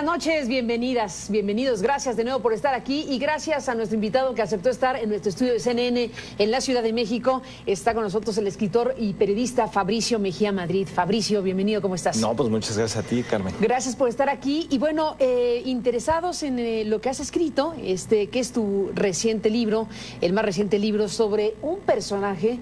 noches, bienvenidas, bienvenidos. Gracias de nuevo por estar aquí y gracias a nuestro invitado que aceptó estar en nuestro estudio de CNN en la Ciudad de México. Está con nosotros el escritor y periodista Fabricio Mejía Madrid. Fabricio, bienvenido, ¿cómo estás? No, pues muchas gracias a ti, Carmen. Gracias por estar aquí y bueno, interesados en lo que has escrito, que es tu reciente libro, el más reciente libro sobre un personaje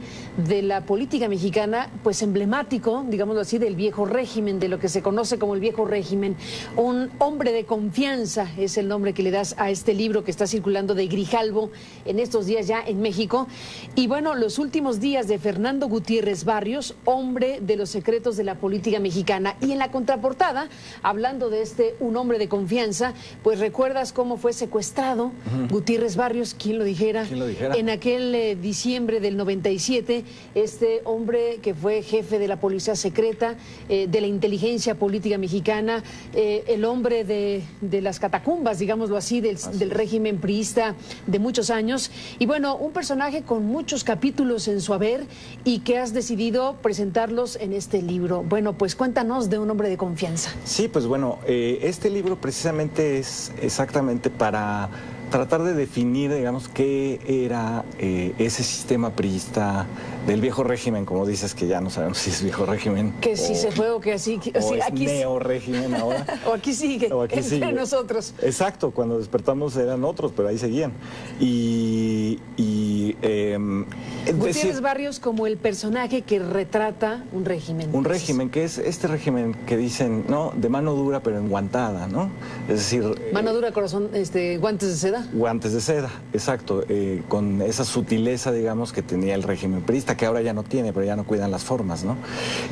de la política mexicana, pues emblemático, digámoslo así, del viejo régimen, de lo que se conoce como el viejo régimen. Un hombre de confianza es el nombre que le das a este libro que está circulando de Grijalvo en estos días ya en México. Y bueno, los últimos días de Fernando Gutiérrez Barrios, hombre de los secretos de la política mexicana. Y en la contraportada, hablando de un hombre de confianza, pues recuerdas cómo fue secuestrado Gutiérrez Barrios, ¿quién lo dijera? ¿Quién lo dijera? En aquel diciembre del 97, este hombre que fue jefe de la policía secreta, de la inteligencia política mexicana, el hombre de las catacumbas, digámoslo así, del régimen priista de muchos años. Y bueno, un personaje con muchos capítulos en su haber y que has decidido presentarlos en este libro. Bueno, pues cuéntanos de un hombre de confianza. Sí, pues bueno, este libro precisamente es exactamente para tratar de definir, digamos, qué era ese sistema priista del viejo régimen, como dices, que ya no sabemos si es viejo régimen. Que si se fue o que así. O sí, es neo-régimen ahora. O aquí sigue, o aquí entre sigue. Nosotros. Exacto, cuando despertamos eran otros, pero ahí seguían. Gutiérrez Barrios como el personaje que retrata un régimen. Un régimen, que es este régimen que dicen, ¿no? De mano dura pero enguantada, ¿no? Es decir... Mano dura, corazón, guantes de seda. Guantes de seda, exacto, con esa sutileza, digamos, que tenía el régimen priista, que ahora ya no tiene, pero ya no cuidan las formas, ¿no?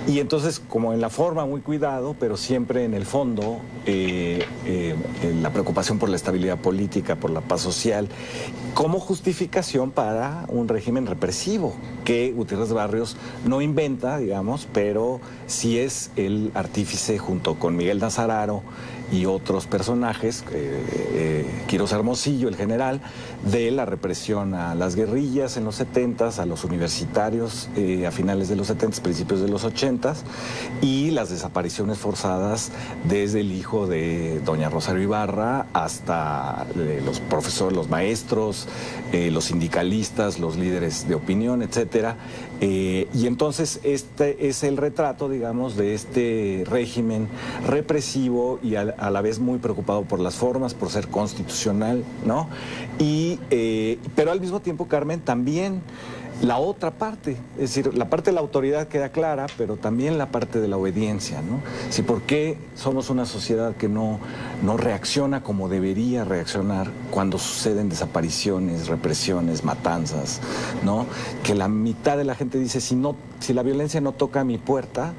Y entonces, como en la forma muy cuidado, pero siempre en el fondo, la preocupación por la estabilidad política, por la paz social, como justificación para un régimen represivo, que Gutiérrez Barrios no inventa, digamos, pero sí es el artífice junto con Miguel Nazararo y otros personajes, Quirós Hermosillo, el general, de la represión a las guerrillas en los 70s, a los universitarios a finales de los 70s, principios de los 80s, y las desapariciones forzadas desde el hijo de doña Rosario Ibarra hasta los profesores, los maestros, los sindicalistas, los líderes de opinión, etcétera. Y entonces este es el retrato, digamos, de este régimen represivo y a la vez muy preocupado por las formas, por ser constitucional, ¿no? Pero al mismo tiempo, Carmen, también la otra parte, es decir, la parte de la autoridad queda clara, pero también la parte de la obediencia, ¿no? Sí, ¿por qué somos una sociedad que no reacciona como debería reaccionar cuando suceden desapariciones, represiones, matanzas, ¿no? Que la mitad de la gente dice, si la violencia no toca a mi puerta,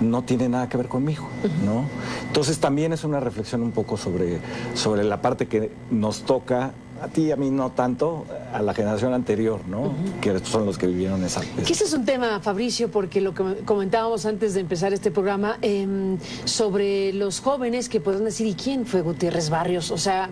no tiene nada que ver conmigo, ¿no? Entonces también es una reflexión un poco sobre la parte que nos toca, a ti y a mí no tanto, a la generación anterior, ¿no? Que son los que vivieron esa... Que ese es un tema, Fabricio, porque lo que comentábamos antes de empezar este programa, sobre los jóvenes que podrán decir, ¿y quién fue Gutiérrez Barrios? O sea,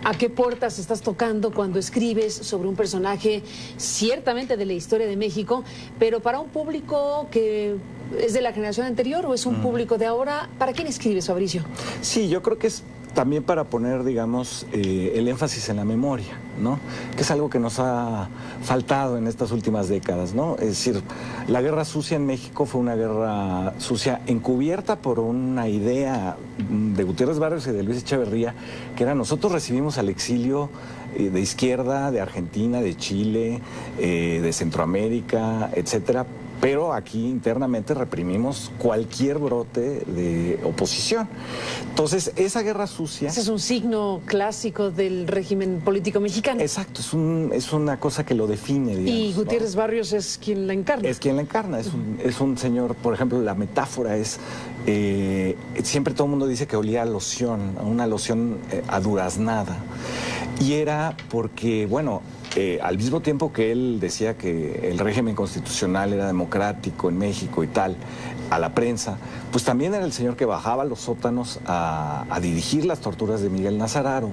¿a qué puertas estás tocando cuando escribes sobre un personaje ciertamente de la historia de México, pero para un público que es de la generación anterior o es un público de ahora? ¿Para quién escribes, Fabricio? Sí, yo creo que es también para poner, digamos, el énfasis en la memoria, ¿no? Que es algo que nos ha faltado en estas últimas décadas, ¿no? Es decir, la guerra sucia en México fue una guerra sucia encubierta por una idea de Gutiérrez Barrios y de Luis Echeverría, que era: nosotros recibimos al exilio de izquierda, de Argentina, de Chile, de Centroamérica, etcétera, pero aquí internamente reprimimos cualquier brote de oposición. Entonces, esa guerra sucia... Ese es un signo clásico del régimen político mexicano. Exacto, es una cosa que lo define, digamos. Y Gutiérrez Barrios es quien la encarna. Es quien la encarna, es un señor, por ejemplo, la metáfora es... siempre todo el mundo dice que olía a loción, a una loción aduraznada. Y era porque, bueno... al mismo tiempo que él decía que el régimen constitucional era democrático en México y tal, a la prensa, pues también era el señor que bajaba a los sótanos a dirigir las torturas de Miguel Nazararo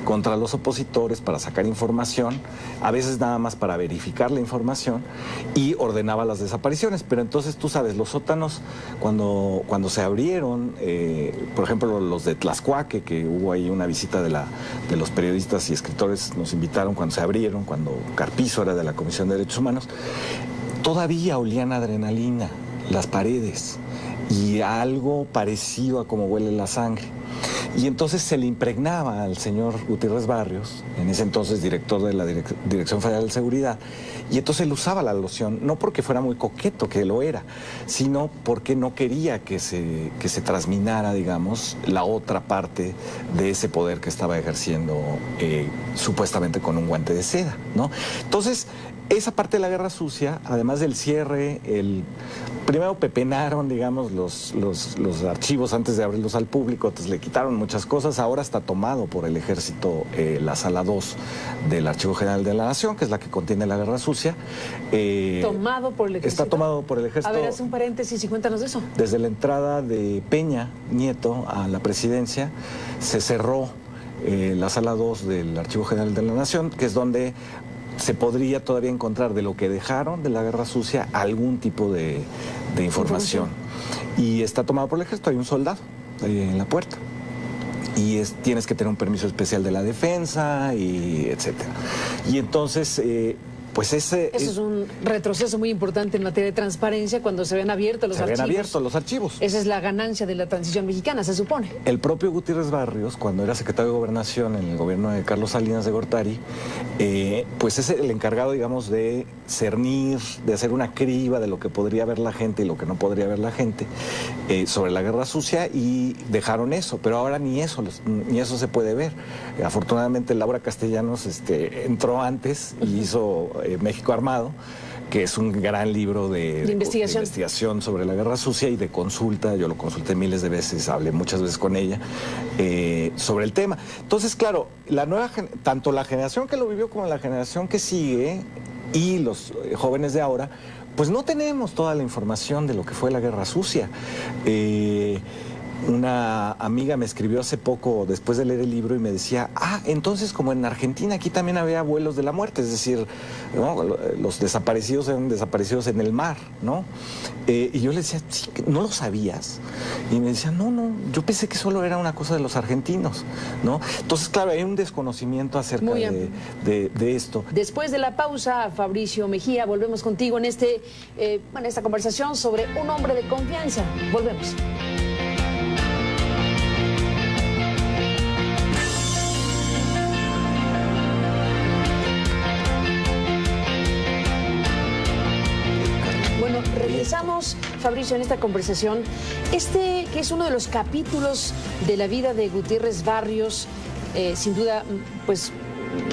contra los opositores para sacar información, a veces nada más para verificar la información, y ordenaba las desapariciones. Pero entonces tú sabes, los sótanos cuando se abrieron, por ejemplo los de Tlaxcuaque, que hubo ahí una visita de los periodistas y escritores, nos invitaron cuando se abrieron, cuando Carpizo era de la Comisión de Derechos Humanos, todavía olían adrenalina las paredes y algo parecido a como huele la sangre. Y entonces se le impregnaba al señor Gutiérrez Barrios, en ese entonces director de la Dirección Federal de Seguridad, y entonces él usaba la loción, no porque fuera muy coqueto, que lo era, sino porque no quería que se trasminara, digamos, la otra parte de ese poder que estaba ejerciendo supuestamente con un guante de seda, ¿no? Entonces, esa parte de la guerra sucia, además del cierre, primero pepenaron, digamos, los archivos antes de abrirlos al público, entonces le quitaron muchas cosas. Ahora está tomado por el ejército la sala 2 del Archivo General de la Nación, que es la que contiene la guerra sucia. ¿Tomado por el ejército? Está tomado por el ejército. A ver, haz un paréntesis y cuéntanos de eso. Desde la entrada de Peña Nieto a la presidencia, se cerró la sala 2 del Archivo General de la Nación, que es donde se podría todavía encontrar de lo que dejaron de la guerra sucia algún tipo de información. Y está tomado por el ejército, hay un soldado en la puerta. Y tienes que tener un permiso especial de la defensa, y etcétera. Y entonces, pues eso es un retroceso muy importante en materia de transparencia cuando se ven abiertos los archivos. Se ven abiertos los archivos. Esa es la ganancia de la transición mexicana, se supone. El propio Gutiérrez Barrios, cuando era secretario de Gobernación en el gobierno de Carlos Salinas de Gortari, pues es el encargado, digamos, de cernir, de hacer una criba de lo que podría ver la gente y lo que no podría ver la gente sobre la guerra sucia, y dejaron eso, pero ahora ni eso se puede ver. Afortunadamente Laura Castellanos entró antes y hizo México Armado, que es un gran libro de investigación sobre la guerra sucia y de consulta. Yo lo consulté miles de veces, hablé muchas veces con ella sobre el tema. Entonces, claro, tanto la generación que lo vivió como la generación que sigue y los jóvenes de ahora, pues no tenemos toda la información de lo que fue la guerra sucia. Una amiga me escribió hace poco, después de leer el libro, y me decía, entonces como en Argentina, aquí también había vuelos de la muerte, es decir, ¿no? Los desaparecidos eran desaparecidos en el mar, ¿no? Y yo le decía, sí, ¿no lo sabías? Y me decía, no, yo pensé que solo era una cosa de los argentinos, ¿no? Entonces, claro, hay un desconocimiento acerca de esto. Después de la pausa, Fabricio Mejía, volvemos contigo en esta conversación sobre un hombre de confianza. Volvemos. Regresamos, Fabricio, en esta conversación, que es uno de los capítulos de la vida de Gutiérrez Barrios, sin duda, pues,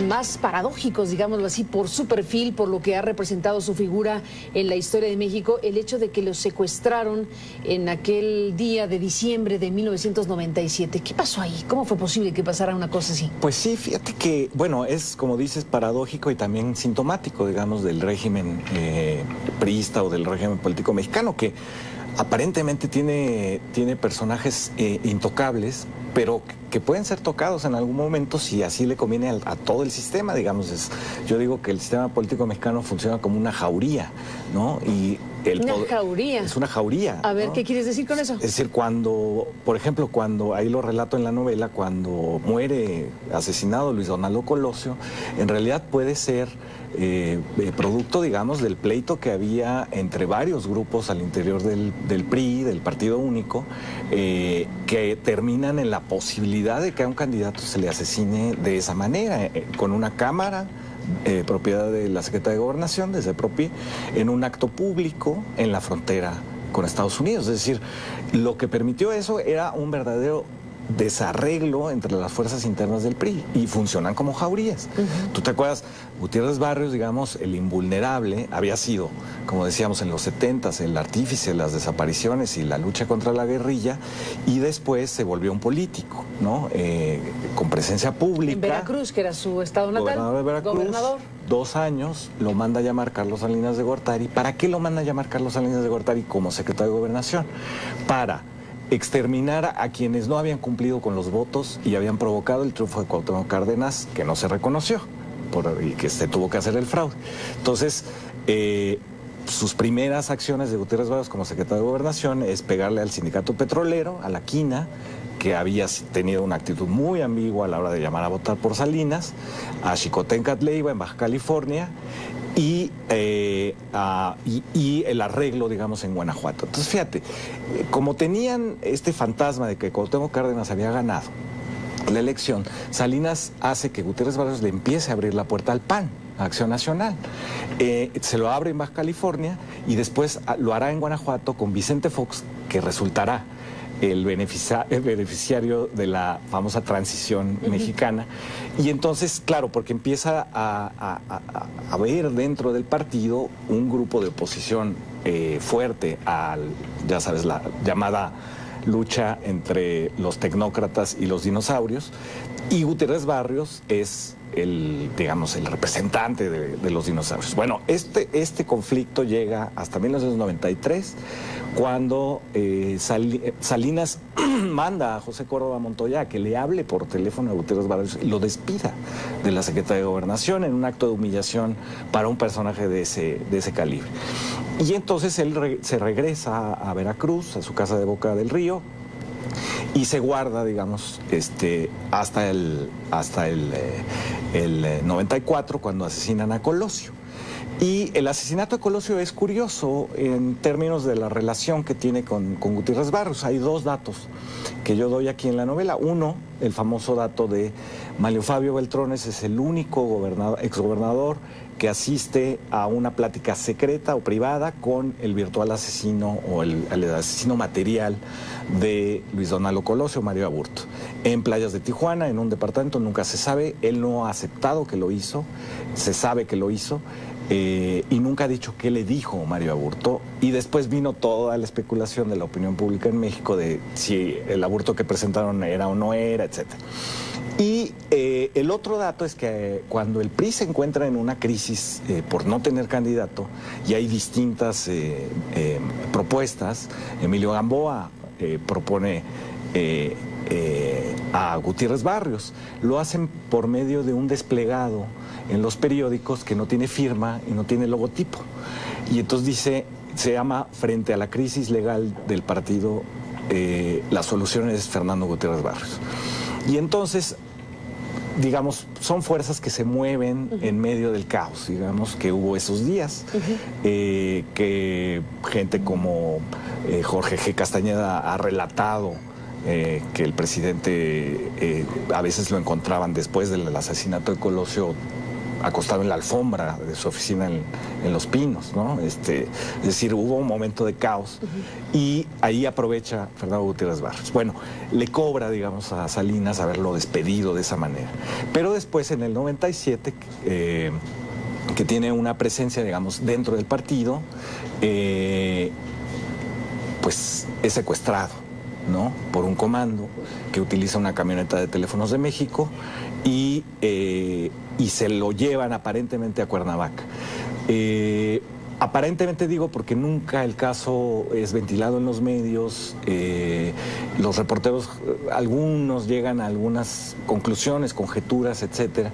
más paradójicos, digámoslo así, por su perfil, por lo que ha representado su figura en la historia de México, el hecho de que lo secuestraron en aquel día de diciembre de 1997. ¿Qué pasó ahí? ¿Cómo fue posible que pasara una cosa así? Pues sí, fíjate que, bueno, es, como dices, paradójico y también sintomático, digamos, del régimen priista o del régimen político mexicano, que aparentemente tiene personajes intocables, pero que pueden ser tocados en algún momento si así le conviene a todo el sistema, digamos. Yo digo que el sistema político mexicano funciona como una jauría, ¿no? Y ¿Una jauría? Es una jauría. A ver, ¿no? ¿Qué quieres decir con eso? Es decir, por ejemplo, ahí lo relato en la novela, cuando muere asesinado Luis Donaldo Colosio, en realidad puede ser producto, digamos, del pleito que había entre varios grupos al interior del PRI, del Partido Único, que terminan en la posibilidad de que a un candidato se le asesine de esa manera, con una cámara propiedad de la Secretaría de Gobernación, de CEPROPI, en un acto público en la frontera con Estados Unidos. Es decir, lo que permitió eso era un verdadero desarreglo entre las fuerzas internas del PRI y funcionan como jaurías. ¿Tú te acuerdas? Gutiérrez Barrios, digamos, el invulnerable, había sido, como decíamos, en los 70s, el artífice de las desapariciones y la lucha contra la guerrilla, y después se volvió un político, ¿no? Con presencia pública. En Veracruz, que era su estado natal. Gobernador de Veracruz. Gobernador. 2 años, lo manda a llamar Carlos Salinas de Gortari. ¿Para qué lo manda a llamar Carlos Salinas de Gortari como secretario de Gobernación? Para exterminar a quienes no habían cumplido con los votos y habían provocado el triunfo de Cuauhtémoc Cárdenas, que no se reconoció y que se tuvo que hacer el fraude. Entonces, sus primeras acciones de Gutiérrez Barrios como secretario de Gobernación es pegarle al sindicato petrolero, a la Quina, que había tenido una actitud muy ambigua a la hora de llamar a votar por Salinas, a Xicoténcatl Leiva en Baja California, y el arreglo, digamos, en Guanajuato. Entonces, fíjate, como tenían este fantasma de que Cuauhtémoc Cárdenas había ganado la elección, Salinas hace que Gutiérrez Barrios le empiece a abrir la puerta al PAN, a Acción Nacional. Se lo abre en Baja California y después lo hará en Guanajuato con Vicente Fox, que resultará el beneficiario de la famosa transición mexicana. Y entonces, claro, porque empieza a ver dentro del partido un grupo de oposición fuerte al, ya sabes, la llamada lucha entre los tecnócratas y los dinosaurios, y Gutiérrez Barrios es el, digamos, el representante de los dinosaurios. Bueno, este conflicto llega hasta 1993, cuando Salinas manda a José Córdoba Montoya a que le hable por teléfono a Gutiérrez Barrios y lo despida de la Secretaría de Gobernación en un acto de humillación para un personaje de ese calibre. Y entonces él se regresa a Veracruz, a su casa de Boca del Río, y se guarda, digamos, hasta el 94, cuando asesinan a Colosio. Y el asesinato de Colosio es curioso en términos de la relación que tiene con Gutiérrez Barrios. Hay 2 datos que yo doy aquí en la novela. Uno, el famoso dato de Manlio Fabio Beltrones, es el único exgobernador que asiste a una plática secreta o privada con el virtual asesino o el asesino material de Luis Donaldo Colosio, Mario Aburto, en playas de Tijuana, en un departamento. Nunca se sabe, él no ha aceptado que lo hizo, se sabe que lo hizo, y nunca ha dicho qué le dijo Mario Aburto. Y después vino toda la especulación de la opinión pública en México de si el aborto que presentaron era o no era, etc. Y el otro dato es que cuando el PRI se encuentra en una crisis por no tener candidato, y hay distintas propuestas, Emilio Gamboa propone a Gutiérrez Barrios. Lo hacen por medio de un desplegado en los periódicos que no tiene firma y no tiene logotipo. Y entonces dice, se llama Frente a la crisis legal del partido, la solución es Fernando Gutiérrez Barrios. Y entonces, digamos, son fuerzas que se mueven en medio del caos, digamos, que hubo esos días, que gente como Jorge G. Castañeda ha relatado que el presidente a veces lo encontraban después del asesinato de Colosio acostado en la alfombra de su oficina en Los Pinos, ¿no? Es decir, hubo un momento de caos y ahí aprovecha Fernando Gutiérrez Barrios. Bueno, le cobra, digamos, a Salinas haberlo despedido de esa manera. Pero después, en el 97, que tiene una presencia, digamos, dentro del partido, pues es secuestrado, ¿no? Por un comando que utiliza una camioneta de Teléfonos de México y se lo llevan aparentemente a Cuernavaca. Aparentemente digo porque nunca el caso es ventilado en los medios, los reporteros, algunos llegan a algunas conclusiones, conjeturas, etcétera,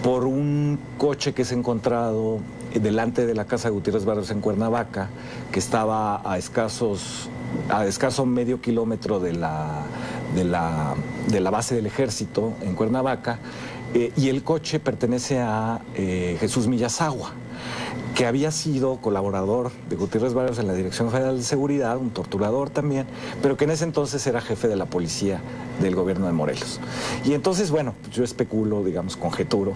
por un coche que es encontrado delante de la casa de Gutiérrez Barrios en Cuernavaca, que estaba a escaso medio kilómetro de la base del ejército en Cuernavaca, y el coche pertenece a Jesús Millasagua, que había sido colaborador de Gutiérrez Barrios en la Dirección Federal de Seguridad, un torturador también, pero que en ese entonces era jefe de la policía del gobierno de Morelos. Y entonces, bueno, yo especulo, digamos, conjeturo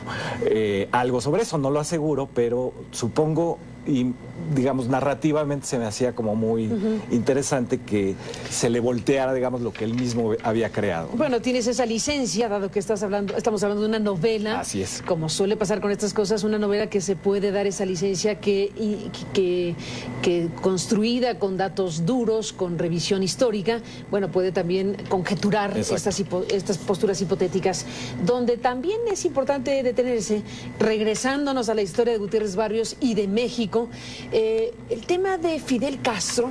algo sobre eso, no lo aseguro, pero supongo y digamos, narrativamente se me hacía como muy interesante que se le volteara, digamos, lo que él mismo había creado. Bueno, tienes esa licencia, dado que estamos hablando de una novela. Así es. Como suele pasar con estas cosas, una novela que se puede dar esa licencia que construida con datos duros, con revisión histórica, bueno, puede también conjeturar estas posturas hipotéticas, donde también es importante detenerse, regresándonos a la historia de Gutiérrez Barrios y de México. El tema de Fidel Castro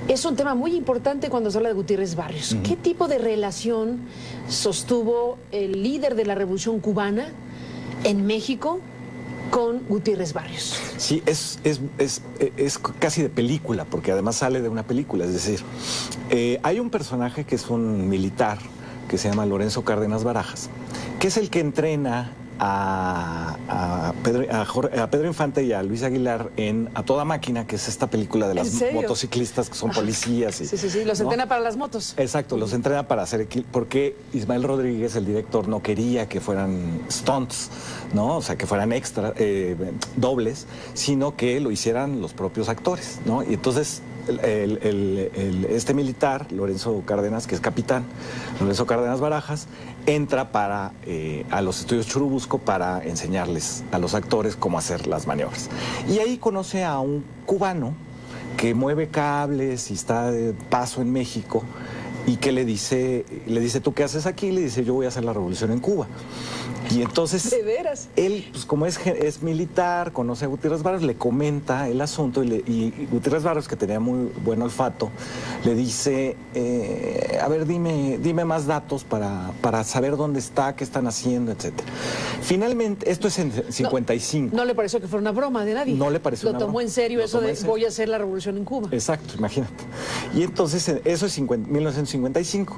es un tema muy importante cuando se habla de Gutiérrez Barrios. ¿Qué tipo de relación sostuvo el líder de la Revolución Cubana en México con Gutiérrez Barrios? Sí, es casi de película, porque además sale de una película. Es decir, hay un personaje que es un militar que se llama Lorenzo Cárdenas Barajas, que es el que entrena a Pedro Infante y a Luis Aguilar en A Toda Máquina, que es esta película de las motociclistas que son policías. Y, sí, los entrena para las motos. Exacto, los entrena para hacer porque Ismael Rodríguez, el director, no quería que fueran stunts, ¿no? O sea, que fueran extra, dobles, sino que lo hicieran los propios actores, ¿no? Y entonces este militar, Lorenzo Cárdenas, que es capitán, Lorenzo Cárdenas Barajas, entra a los estudios Churubusco para enseñarles a los actores cómo hacer las maniobras. Y ahí conoce a un cubano que mueve cables y está de paso en México y que le dice, ¿tú qué haces aquí? Le dice, yo voy a hacer la revolución en Cuba. Y entonces, ¿de veras? Él, pues como es militar, conoce a Gutiérrez Barrios, le comenta el asunto y Gutiérrez Barrios, que tenía muy buen olfato, le dice, a ver, dime más datos para saber dónde está, qué están haciendo, etcétera. Finalmente, esto es en 55. No le pareció que fuera una broma de nadie. No le pareció una broma. Lo tomó en serio eso de voy a hacer la revolución en Cuba. Exacto, imagínate. Y entonces, eso es 1955.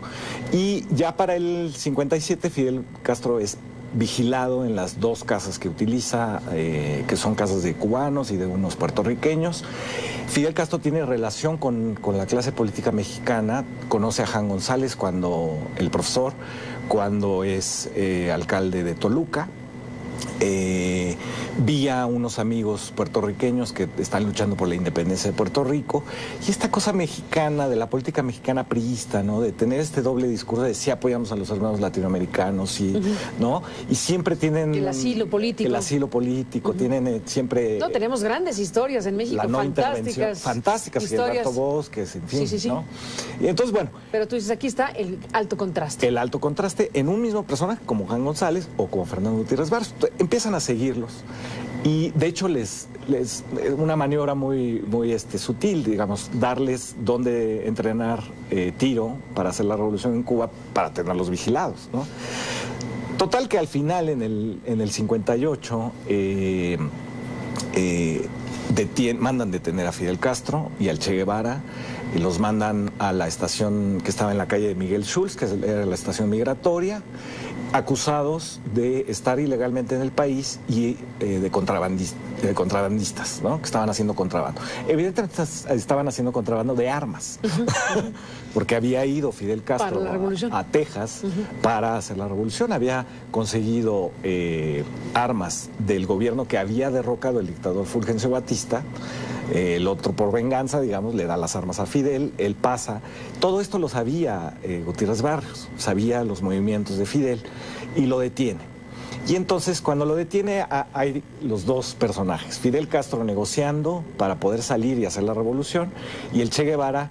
Y ya para el 57, Fidel Castro es vigilado en las dos casas que utiliza, que son casas de cubanos y de unos puertorriqueños. Fidel Castro tiene relación con la clase política mexicana, conoce a Jan González, el profesor, cuando es alcalde de Toluca. Vi a unos amigos puertorriqueños que están luchando por la independencia de Puerto Rico, y esta cosa mexicana, de la política mexicana priista, ¿no? De tener este doble discurso de sí apoyamos a los hermanos latinoamericanos, ¿no? Y siempre tienen el asilo político. El asilo político, tienen siempre... No, tenemos grandes historias en México, la no fantásticas. Fantásticas, Gilberto Bosques, en fin, sí. ¿no? Y entonces, bueno... Pero tú dices, aquí está el alto contraste. El alto contraste en un mismo personaje, como Jan González o como Fernando Gutiérrez Barrios. Empiezan a seguirlos y de hecho les una maniobra muy sutil, digamos, darles dónde entrenar tiro para hacer la revolución en Cuba, para tenerlos vigilados, ¿no? Total que al final en el 58 mandan detener a Fidel Castro y al Che Guevara, y los mandan a la estación que estaba en la calle de Miguel Schultz, que era la estación migratoria, acusados de estar ilegalmente en el país y de contrabandistas, ¿no? Que estaban haciendo contrabando. Evidentemente estaban haciendo contrabando de armas, porque había ido Fidel Castro a Texas para hacer la revolución. Había conseguido armas del gobierno que había derrocado el dictador Fulgencio Batista. El otro, por venganza, digamos, le da las armas a Fidel, él pasa. Todo esto lo sabía Gutiérrez Barrios, sabía los movimientos de Fidel y lo detiene. Y entonces, cuando lo detiene, hay los dos personajes: Fidel Castro negociando para poder salir y hacer la revolución, y el Che Guevara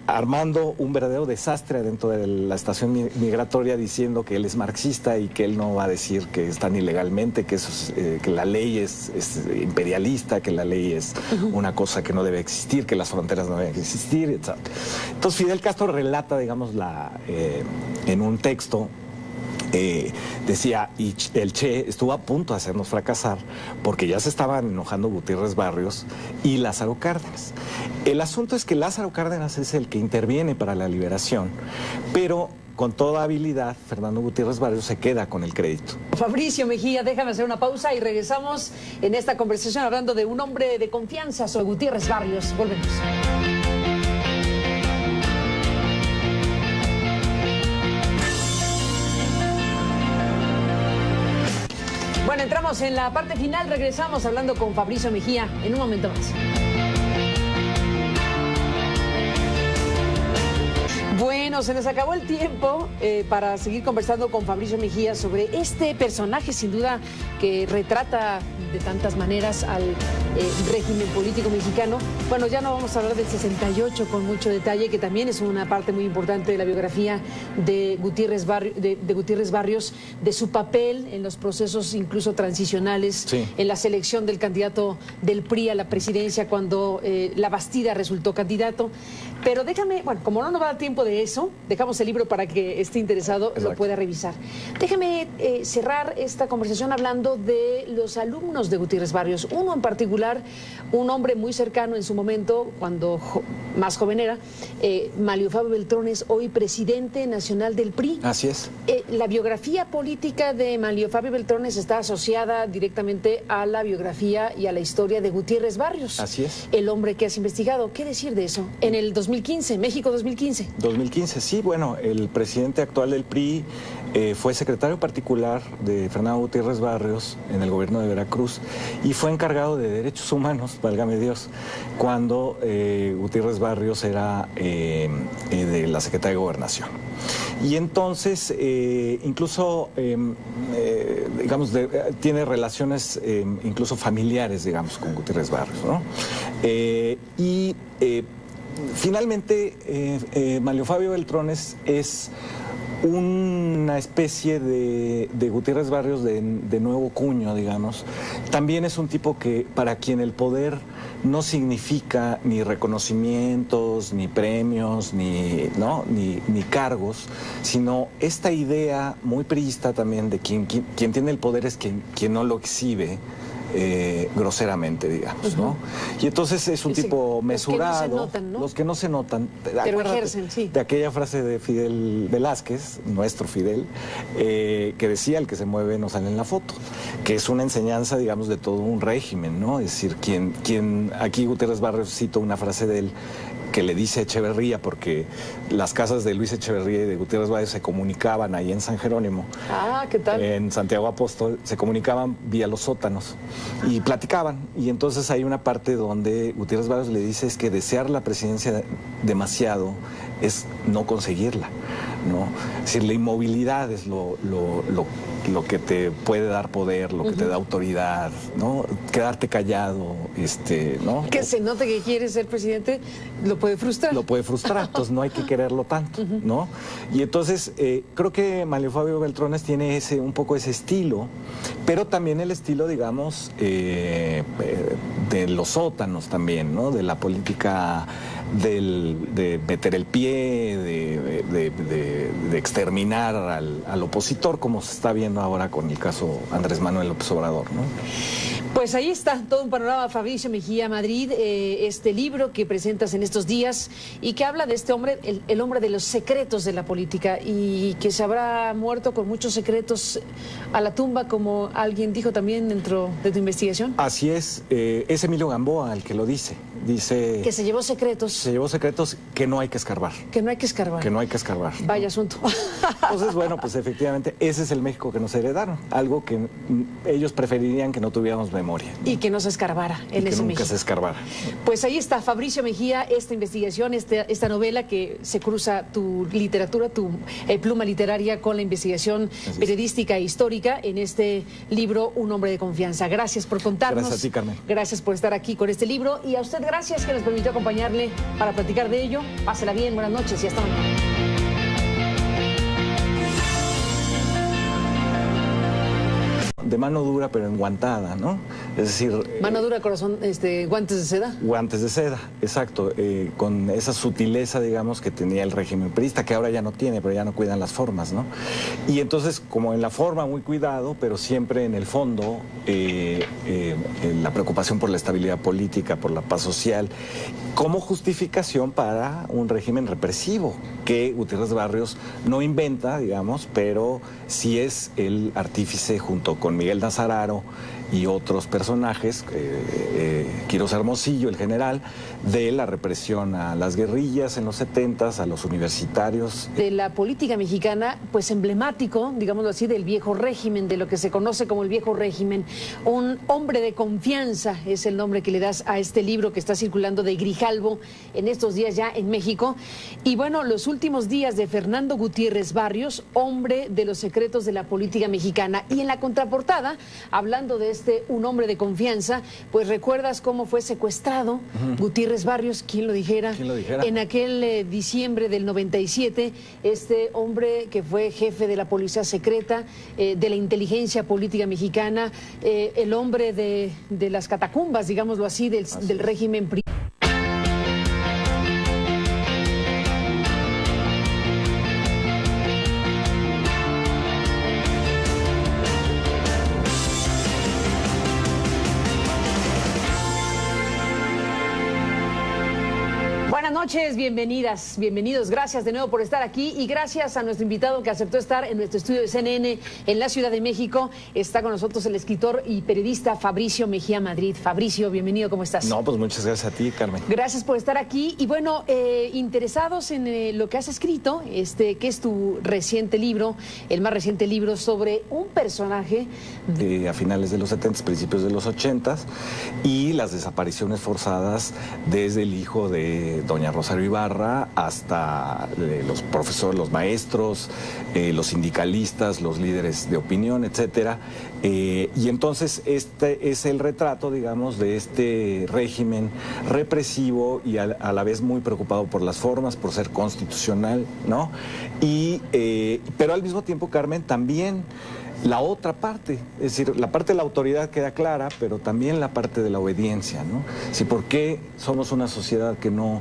armando un verdadero desastre dentro de la estación migratoria, diciendo que él es marxista y que él no va a decir que están ilegalmente, que que la ley es imperialista, que la ley es una cosa que no debe existir, que las fronteras no deben existir, etc. Entonces Fidel Castro relata, digamos, en un texto, decía, y el Che estuvo a punto de hacernos fracasar porque ya se estaban enojando Gutiérrez Barrios y Lázaro Cárdenas. El asunto es que Lázaro Cárdenas es el que interviene para la liberación, pero con toda habilidad Fernando Gutiérrez Barrios se queda con el crédito. Fabricio Mejía, déjame hacer una pausa y regresamos en esta conversación hablando de un hombre de confianza sobre Gutiérrez Barrios. Volvemos. Bueno, entramos en la parte final, regresamos hablando con Fabricio Mejía en un momento más. Bueno, se nos acabó el tiempo para seguir conversando con Fabricio Mejía sobre este personaje, sin duda, que retrata de tantas maneras al régimen político mexicano. Bueno, ya no vamos a hablar del 68 con mucho detalle, que también es una parte muy importante de la biografía de Gutiérrez Barrios, de su papel en los procesos incluso transicionales, sí, en la selección del candidato del PRI a la presidencia cuando la Bastida resultó candidato. Pero déjame, bueno, como no nos va a dar tiempo de eso, dejamos el libro para que esté interesado, exacto, lo pueda revisar. Déjame cerrar esta conversación hablando de los alumnos de Gutiérrez Barrios. Uno en particular, un hombre muy cercano en su momento, cuando más joven era, Manlio Fabio Beltrones, hoy presidente nacional del PRI. Así es. La biografía política de Manlio Fabio Beltrones está asociada directamente a la biografía y a la historia de Gutiérrez Barrios. Así es. El hombre que has investigado. ¿Qué decir de eso? En el 2015, México 2015. 2015, sí, bueno, el presidente actual del PRI fue secretario particular de Fernando Gutiérrez Barrios en el gobierno de Veracruz y fue encargado de derechos humanos, válgame Dios, cuando Gutiérrez Barrios era de la Secretaría de Gobernación. Y entonces, incluso, digamos, tiene relaciones incluso familiares, digamos, con Gutiérrez Barrios, ¿no? Finalmente, Manlio Fabio Beltrones es una especie de Gutiérrez Barrios de nuevo cuño, digamos. También es un tipo que, para quien el poder no significa ni reconocimientos, ni premios, ni cargos, sino esta idea muy priista también de quien tiene el poder es quien no lo exhibe. Groseramente, digamos, ¿no? Y entonces es un tipo mesurado, los que no se notan, pero ejercen, sí. De aquella frase de Fidel Velázquez, nuestro Fidel, que decía: el que se mueve no sale en la foto, que es una enseñanza, digamos, de todo un régimen, ¿no? Es decir, aquí Gutiérrez Barrios cita una frase de él que le dice Echeverría, porque las casas de Luis Echeverría y de Gutiérrez Barrios se comunicaban ahí en San Jerónimo. Ah, ¿qué tal? En Santiago Apóstol, se comunicaban vía los sótanos y platicaban. Y entonces hay una parte donde Gutiérrez Barrios le dice es que desear la presidencia demasiado es no conseguirla, ¿no? Es decir, la inmovilidad es lo que te puede dar poder, lo que te da autoridad, ¿no? Quedarte callado, ¿no? Que se note que quieres ser presidente, lo puede frustrar. Lo puede frustrar, entonces no hay que quererlo tanto, ¿no? Y entonces creo que Manlio Fabio Beltrones tiene un poco ese estilo, pero también el estilo, digamos, de los sótanos también, ¿no? De la política de meter el pie, de exterminar al opositor, como se está viendo ahora con el caso Andrés Manuel López Obrador, ¿no? Pues ahí está todo un panorama, Fabricio Mejía Madrid, este libro que presentas en estos días y que habla de este hombre, el hombre de los secretos de la política y que se habrá muerto con muchos secretos a la tumba, como alguien dijo también dentro de tu investigación. Así es Emilio Gamboa el que lo dice. Dice que se llevó secretos. Se llevó secretos que no hay que escarbar. Que no hay que escarbar. Que no hay que escarbar. Vaya asunto. Entonces, bueno, pues efectivamente ese es el México que nos heredaron. Algo que ellos preferirían que no tuviéramos memoria, ¿no? Y que no se escarbara en ese México. Nunca se escarbara. Pues ahí está Fabricio Mejía, esta investigación, esta novela que se cruza tu literatura, tu pluma literaria con la investigación periodística e histórica en este libro, Un hombre de confianza. Gracias por contarnos. Gracias a ti, Carmen. Gracias por estar aquí con este libro y a usted gracias que nos permitió acompañarle para platicar de ello. Pásela bien, buenas noches y hasta mañana. De mano dura pero enguantada, ¿no? Es decir... Mano dura, corazón, guantes de seda. Guantes de seda, exacto, con esa sutileza, digamos, que tenía el régimen priista, que ahora ya no tiene, pero ya no cuidan las formas, ¿no? Y entonces, como en la forma muy cuidado, pero siempre en el fondo, la preocupación por la estabilidad política, por la paz social, como justificación para un régimen represivo, que Gutiérrez Barrios no inventa, digamos, pero sí es el artífice junto con Miguel Nazararo y otros personajes, Quirós Hermosillo, el general, de la represión a las guerrillas en los 70s, a los universitarios. De la política mexicana, pues emblemático, digámoslo así, del viejo régimen, de lo que se conoce como el viejo régimen. Un hombre de confianza es el nombre que le das a este libro que está circulando de Grijalvo en estos días ya en México. Y bueno, los últimos días de Fernando Gutiérrez Barrios, hombre de los secretos de la política mexicana. Y en la contraportada, hablando de un hombre de confianza, pues recuerdas cómo fue secuestrado Gutiérrez Barrios, ¿quién lo dijera? ¿Quién lo dijera? En aquel diciembre del 97, este hombre que fue jefe de la policía secreta, de la inteligencia política mexicana, el hombre de las catacumbas, digámoslo así, del régimen privado. Buenas noches, bienvenidas, bienvenidos. Gracias de nuevo por estar aquí y gracias a nuestro invitado que aceptó estar en nuestro estudio de CNN en la Ciudad de México. Está con nosotros el escritor y periodista Fabricio Mejía Madrid. Fabricio, bienvenido, ¿cómo estás? No, pues muchas gracias a ti, Carmen. Gracias por estar aquí y bueno, interesados en lo que has escrito, que es tu reciente libro, el más reciente libro sobre un personaje a finales de los 70s, principios de los 80s, y las desapariciones forzadas desde el hijo de doña Rosario Ibarra hasta los profesores, los maestros, los sindicalistas, los líderes de opinión, etcétera. Y entonces este es el retrato, digamos, de este régimen represivo y a la vez muy preocupado por las formas, por ser constitucional, ¿no? Pero al mismo tiempo, Carmen, también la otra parte, es decir, la parte de la autoridad queda clara, pero también la parte de la obediencia, ¿no? Sí, ¿por qué somos una sociedad que no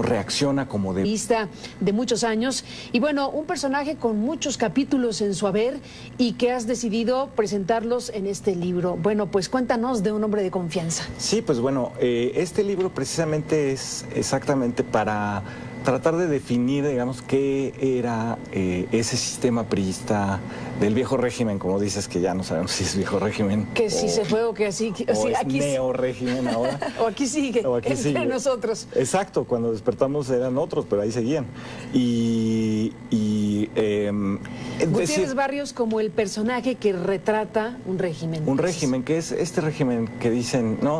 reacciona como de... Vista de muchos años y bueno, un personaje con muchos capítulos en su haber y que has decidido presentarlos en este libro. Bueno, pues cuéntanos de un hombre de confianza. Sí, pues bueno, este libro precisamente es exactamente para tratar de definir, digamos, qué era ese sistema priista del viejo régimen, como dices, que ya no sabemos si es viejo régimen. Que si se fue o que así. O es neo-régimen ahora. O aquí sigue, entre nosotros. Exacto, cuando despertamos eran otros, pero ahí seguían. Gutiérrez Barrios como el personaje que retrata un régimen. Un régimen, que es este régimen que dicen, no,